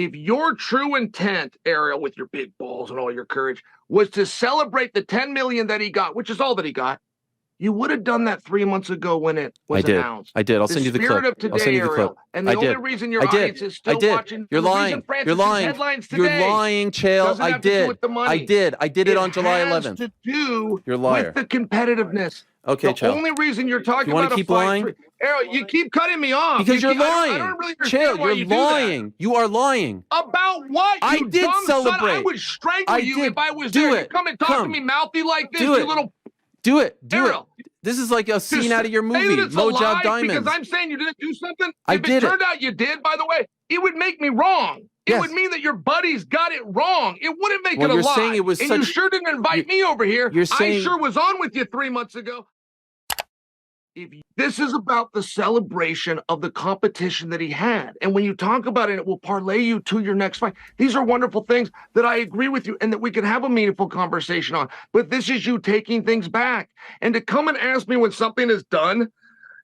If your true intent, Ariel, with your big balls and all your courage, was to celebrate the 10 million that he got, which is all that he got, you would have done that 3 months ago when it was announced. I did. I'll send you the clip. Spirit of today, Ariel, and the only reason your audience is still watching. You're lying. You're lying. Headlines You're today lying, Chael. I did. I did it on July 11th. To do You're a liar. With the competitiveness. Okay, the Chael. only reason you're talking you want about to keep lying? Ariel, you keep cutting me off. Because you're lying. I don't really Chael, why you're lying. You are lying. About what? I You did dumb celebrate. Son. I would strangle you if I was there. You come and talk to me mouthy like this, you little... Do it. Ariel. This is like a scene out of your movie, Mojob Diamonds. Because I'm saying you didn't do something. If it turned out you did, by the way, it would make me wrong. It would mean that your buddies got it wrong. It wouldn't make it a lie. Saying it was you sure didn't invite me over here. I sure was on with you 3 months ago. This is about the celebration of the competition that he had. And when you talk about it, it will parlay you to your next fight. These are wonderful things that I agree with you and that we can have a meaningful conversation on. But this is you taking things back. And to come and ask me when something is done,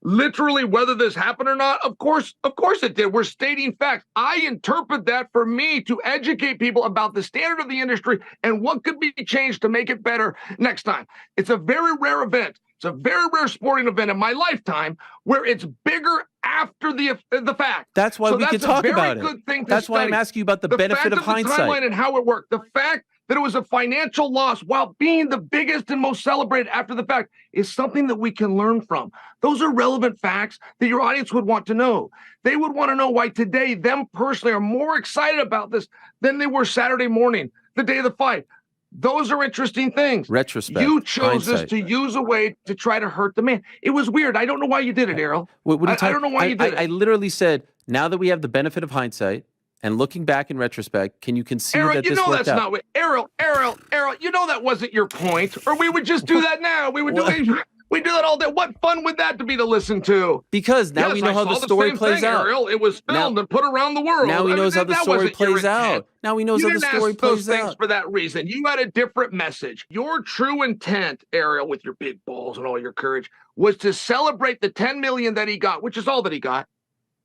literally whether this happened or not, of course it did. We're stating facts. I interpret that for me to educate people about the standard of the industry and what could be changed to make it better next time. It's a very rare event. It's a very rare sporting event in my lifetime where it's bigger after the fact. That's why we can talk about it. That's why I'm asking you about the benefit of hindsight. The timeline and how it worked. The fact that it was a financial loss while being the biggest and most celebrated after the fact is something that we can learn from. Those are relevant facts that your audience would want to know. They would want to know why today them personally are more excited about this than they were Saturday morning, the day of the fight. Those are interesting things. Retrospect. You chose hindsight. this to use a way to try to hurt the man. It was weird. I don't know why you did it, Ariel. I don't know why you did it. I literally said, now that we have the benefit of hindsight and looking back in retrospect, can you concede that this worked out? That's not what... Ariel, you know that wasn't your point. Or we would just do that now. We would we do that all day. What fun would that to be to listen to? Because now we know how the story plays out. Ariel. It was filmed and put around the world. Now he knows how the story plays out. Now he knows how the story plays out. Things for that reason. You had a different message. Your true intent, Ariel, with your big balls and all your courage, was to celebrate the 10 million that he got, which is all that he got.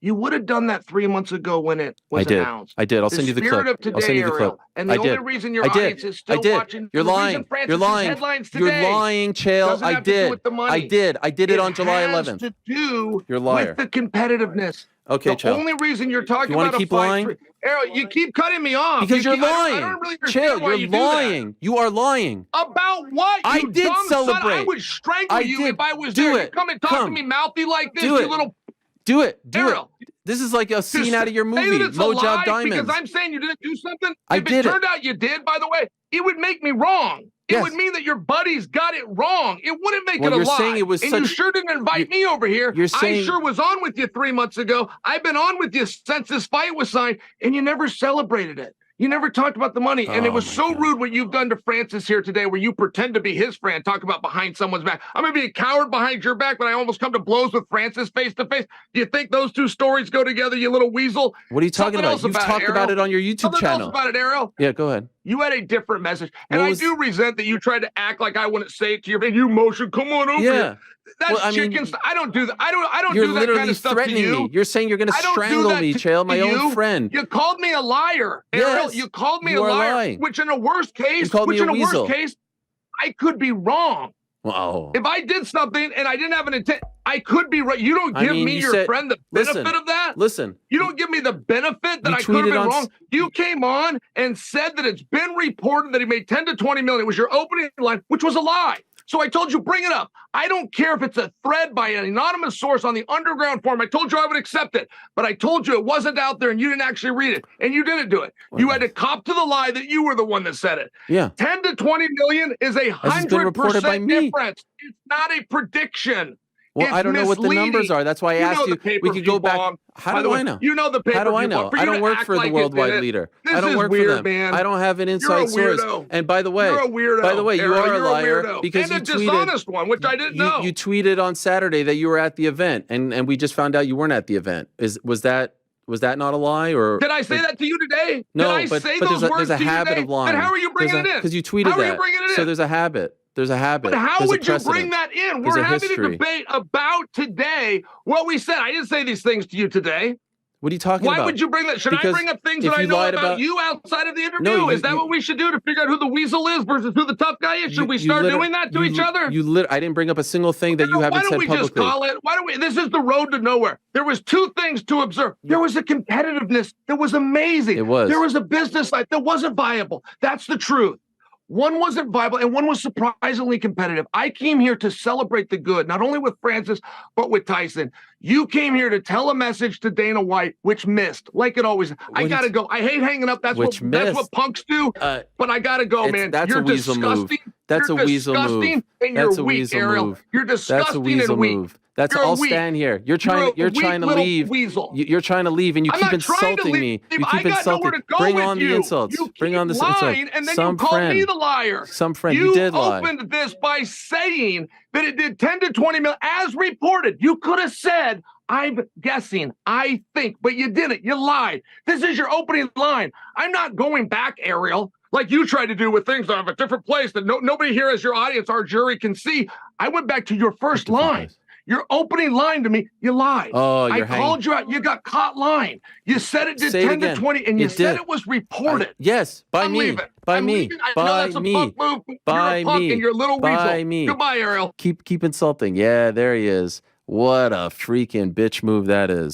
You would have done that 3 months ago when it was announced. I did. I'll send you the clip. I'll send you the clip. And the only reason your audience is still watching. You're lying. You're lying. You're lying, Chael. I did. I did it on July 11th. To do You're a liar. With the competitiveness. Okay, Chael. The only reason you're talking about keep lying? Ariel, you keep cutting me off. Because you're lying. I don't really Chael, you're lying. You are lying. About what? I did celebrate. Son. I would strangle you if I was there. You come and talk to me mouthy like this, you little... Do it. Ariel. This is like a scene out of your movie, Mojob Diamonds. Because I'm saying you didn't do something. If it turned out you did, by the way, it would make me wrong. It would mean that your buddies got it wrong. It wouldn't make it a lie. Saying it was you sure didn't invite me over here. I sure was on with you 3 months ago. I've been on with you since this fight was signed, and you never celebrated it. You never talked about the money, and it was so rude what you've done to Francis here today, where you pretend to be his friend, talk about behind someone's back. I'm going to be a coward behind your back, but I almost come to blows with Francis face to face. Do you think those two stories go together, you little weasel? What are you talking about? You've talked about it on your YouTube channel. Else about it, Ariel. Yeah, go ahead. You had a different message, and I do resent that you tried to act like I wouldn't say it to your face. You motion, come on over here. That's chicken stuff. I don't do that. I don't do that kind of stuff to you. You're literally threatening me. You're saying you're going to strangle me, Chael, my own friend. You called me a liar, Ariel. You called me a liar, which in a worst case, I could be wrong. Wow. If I did something and I didn't have an intent, I could be right. You don't give me your friend the benefit of that. Listen. You don't give me the benefit that I could have been wrong. You came on and said that it's been reported that he made 10 to 20 million. It was your opening line, which was a lie. So I told you, bring it up. I don't care if it's a thread by an anonymous source on the underground forum. I told you I would accept it, but I told you it wasn't out there and you didn't actually read it, and you didn't do it. You had to cop to the lie that you were the one that said it. Yeah. 10 to 20 million is 100% difference. It's not a prediction. Well, I don't know what the numbers are. That's why I asked you. We could go back. How do I know? You know the paper. How do I know? I don't work for the worldwide leader. I don't work for them. Man. I don't have an inside source. And by the way, you're a weirdo. By the way, you are a liar because you tweeted. And a dishonest one, which I didn't know. You tweeted on Saturday that you were at the event, and we just found out you weren't at the event. Was that not a lie, or did I say that to you today? No, did I say but those words there's a habit of lying. And how are you bringing it in? Because you tweeted that. How are you bringing it in? So there's a habit. There's a habit. But how would you bring that in? We're having a debate about today. What we said. I didn't say these things to you today. What are you talking Why about? would you bring that? Should I Because bring up things if that I you know lied about you outside of the interview? No, Is that what we should do to figure out who the weasel is versus who the tough guy is? Should we start doing that to each other? I didn't bring up a single thing that you haven't said publicly. Why don't we just call it? Why don't we? This is the road to nowhere. There was two things to observe. There was a competitiveness that was amazing. It was. There was a business life that wasn't viable. That's the truth. One wasn't viable and one was surprisingly competitive. I came here to celebrate the good, not only with Francis, but with Tyson. You came here to tell a message to Dana White, which missed, like it always. I got to go. I hate hanging up. That's what punks do. But I got to go, man. You're disgusting. That's a weasel move. And you're weak, Ariel. You're disgusting and weak. I'll stand here. You're trying to leave. You're trying to leave, and you keep insulting me. You keep insulting. Bring on the insults. Bring on the insults. And then you call me the liar. You did lie. You opened this by saying that it did 10 to 20 million, as reported. You could have said, I'm guessing, I think, but you didn't. You lied. This is your opening line. I'm not going back, Ariel, like you tried to do with things out of a different place that nobody here as your audience, our jury, can see. I went back to your first line. Your opening line to me, you lied. Oh, I called you out. You got caught lying. You said it did 10 to 20, and you said it was reported. Yes, by me. By me. By me. By me. And you're a little by weasel. me. Goodbye, Ariel. Keep insulting. Yeah, there he is. What a freaking bitch move that is.